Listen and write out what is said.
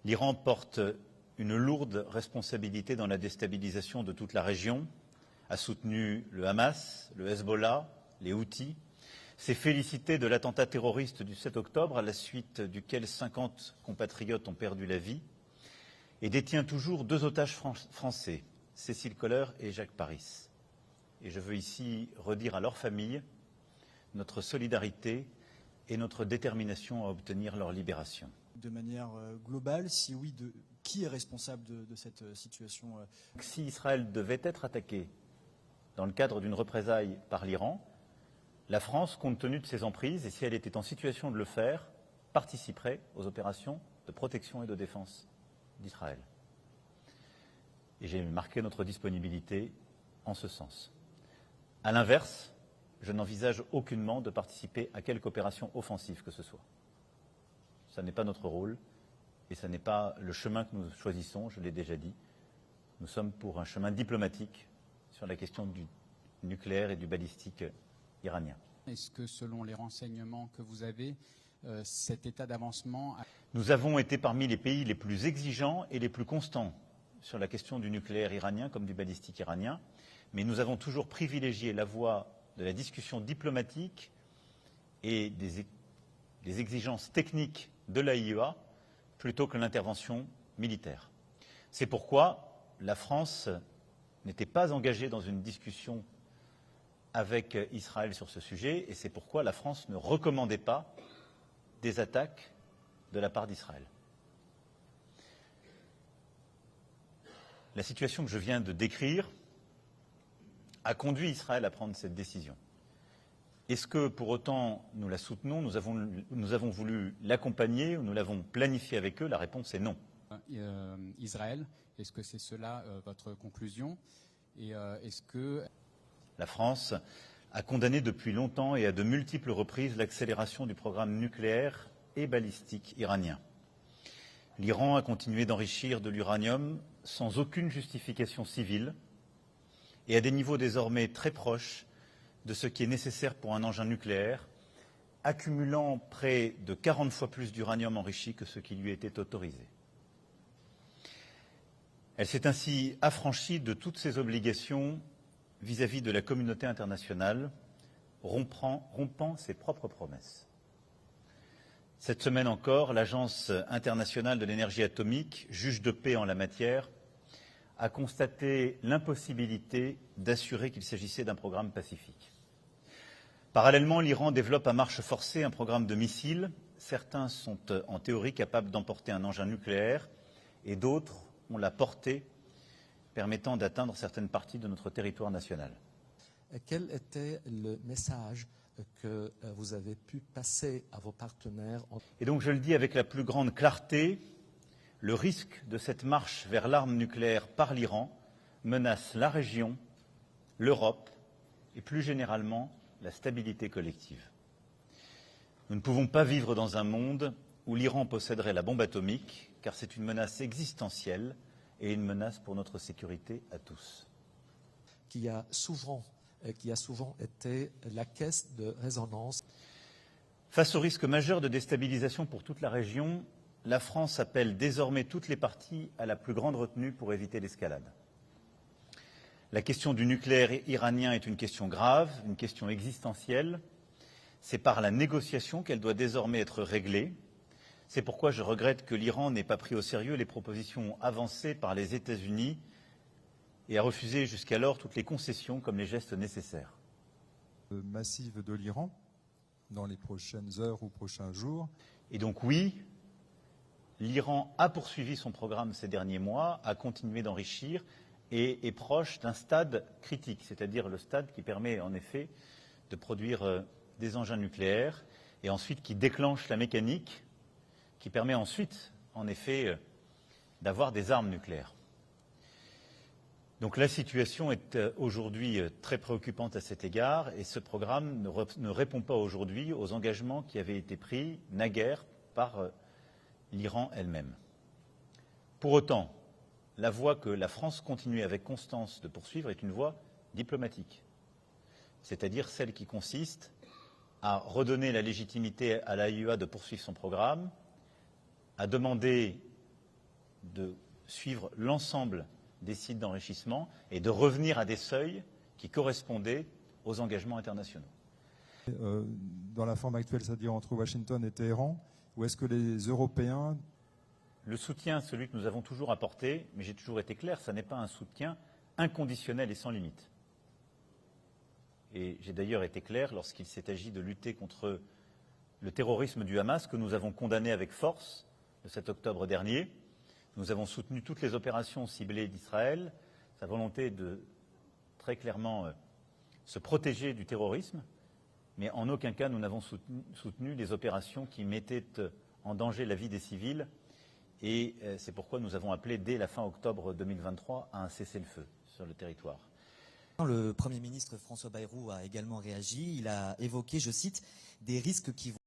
L'Iran porte une lourde responsabilité dans la déstabilisation de toute la région, a soutenu le Hamas, le Hezbollah, les Houthis, s'est félicité de l'attentat terroriste du 7 octobre, à la suite duquel 50 compatriotes ont perdu la vie, et détient toujours 2 otages français, Cécile Kohler et Jacques Paris. Et je veux ici redire à leurs familles notre solidarité et notre détermination à obtenir leur libération. De manière globale, si oui, qui est responsable de cette situation? Si Israël devait être attaqué dans le cadre d'une représaille par l'Iran, la France, compte tenu de ses emprises, et si elle était en situation de le faire, participerait aux opérations de protection et de défense d'Israël. Et j'ai marqué notre disponibilité en ce sens. À l'inverse, je n'envisage aucunement de participer à quelque opération offensive que ce soit. Ce n'est pas notre rôle et ce n'est pas le chemin que nous choisissons, je l'ai déjà dit. Nous sommes pour un chemin diplomatique sur la question du nucléaire et du balistique iranien. Est-ce que, selon les renseignements que vous avez, cet état d'avancement... Nous avons été parmi les pays les plus exigeants et les plus constants sur la question du nucléaire iranien comme du balistique iranien, mais nous avons toujours privilégié la voie de la discussion diplomatique et des exigences techniques de l'AIEA plutôt que l'intervention militaire. C'est pourquoi la France n'était pas engagée dans une discussion avec Israël sur ce sujet, et c'est pourquoi la France ne recommandait pas des attaques de la part d'Israël. La situation que je viens de décrire a conduit Israël à prendre cette décision. Est-ce que pour autant nous la soutenons, nous avons voulu l'accompagner ou nous l'avons planifié avec eux? La réponse est non. Israël, est-ce que c'est cela votre conclusion? Et est-ce que... La France a condamné depuis longtemps et à de multiples reprises l'accélération du programme nucléaire et balistique iranien. L'Iran a continué d'enrichir de l'uranium sans aucune justification civile et à des niveaux désormais très proches de ce qui est nécessaire pour un engin nucléaire, accumulant près de 40 fois plus d'uranium enrichi que ce qui lui était autorisé. Elle s'est ainsi affranchie de toutes ses obligations vis-à-vis de la communauté internationale, rompant ses propres promesses. Cette semaine encore, l'Agence internationale de l'énergie atomique, juge de paix en la matière, a constaté l'impossibilité d'assurer qu'il s'agissait d'un programme pacifique. Parallèlement, l'Iran développe à marche forcée un programme de missiles. Certains sont en théorie capables d'emporter un engin nucléaire et d'autres ont la portée permettant d'atteindre certaines parties de notre territoire national. Quel était le message que vous avez pu passer à vos partenaires? Et donc je le dis avec la plus grande clarté, le risque de cette marche vers l'arme nucléaire par l'Iran menace la région, l'Europe et plus généralement la stabilité collective. Nous ne pouvons pas vivre dans un monde où l'Iran posséderait la bombe atomique, car c'est une menace existentielle et une menace pour notre sécurité à tous. Qui a souvent été la caisse de résonance. Face au risque majeur de déstabilisation pour toute la région, la France appelle désormais toutes les parties à la plus grande retenue pour éviter l'escalade. La question du nucléaire iranien est une question grave, une question existentielle. C'est par la négociation qu'elle doit désormais être réglée. C'est pourquoi je regrette que l'Iran n'ait pas pris au sérieux les propositions avancées par les États-Unis et a refusé jusqu'alors toutes les concessions comme les gestes nécessaires. Massive de l'Iran dans les prochaines heures ou prochains jours. Et donc oui, l'Iran a poursuivi son programme ces derniers mois, a continué d'enrichir et est proche d'un stade critique, c'est-à-dire le stade qui permet en effet de produire des engins nucléaires et ensuite qui déclenche la mécanique qui permet ensuite, en effet, d'avoir des armes nucléaires. Donc la situation est aujourd'hui très préoccupante à cet égard et ce programme ne répond pas aujourd'hui aux engagements qui avaient été pris naguère par l'Iran elle-même. Pour autant, la voie que la France continue avec constance de poursuivre est une voie diplomatique, c'est-à-dire celle qui consiste à redonner la légitimité à l'AIEA de poursuivre son programme, à demander de suivre l'ensemble des sites d'enrichissement et de revenir à des seuils qui correspondaient aux engagements internationaux. Dans la forme actuelle, c'est-à-dire entre Washington et Téhéran, ou est-ce que les Européens... Le soutien, celui que nous avons toujours apporté, mais j'ai toujours été clair, ça n'est pas un soutien inconditionnel et sans limite. Et j'ai d'ailleurs été clair lorsqu'il s'est agi de lutter contre le terrorisme du Hamas, que nous avons condamné avec force le 7 octobre dernier. Nous avons soutenu toutes les opérations ciblées d'Israël, sa volonté de très clairement se protéger du terrorisme, mais en aucun cas nous n'avons soutenu les opérations qui mettaient en danger la vie des civils. Et c'est pourquoi nous avons appelé dès la fin octobre 2023 à un cessez-le-feu sur le territoire. Le Premier ministre François Bayrou a également réagi. Il a évoqué, je cite, des risques qui vont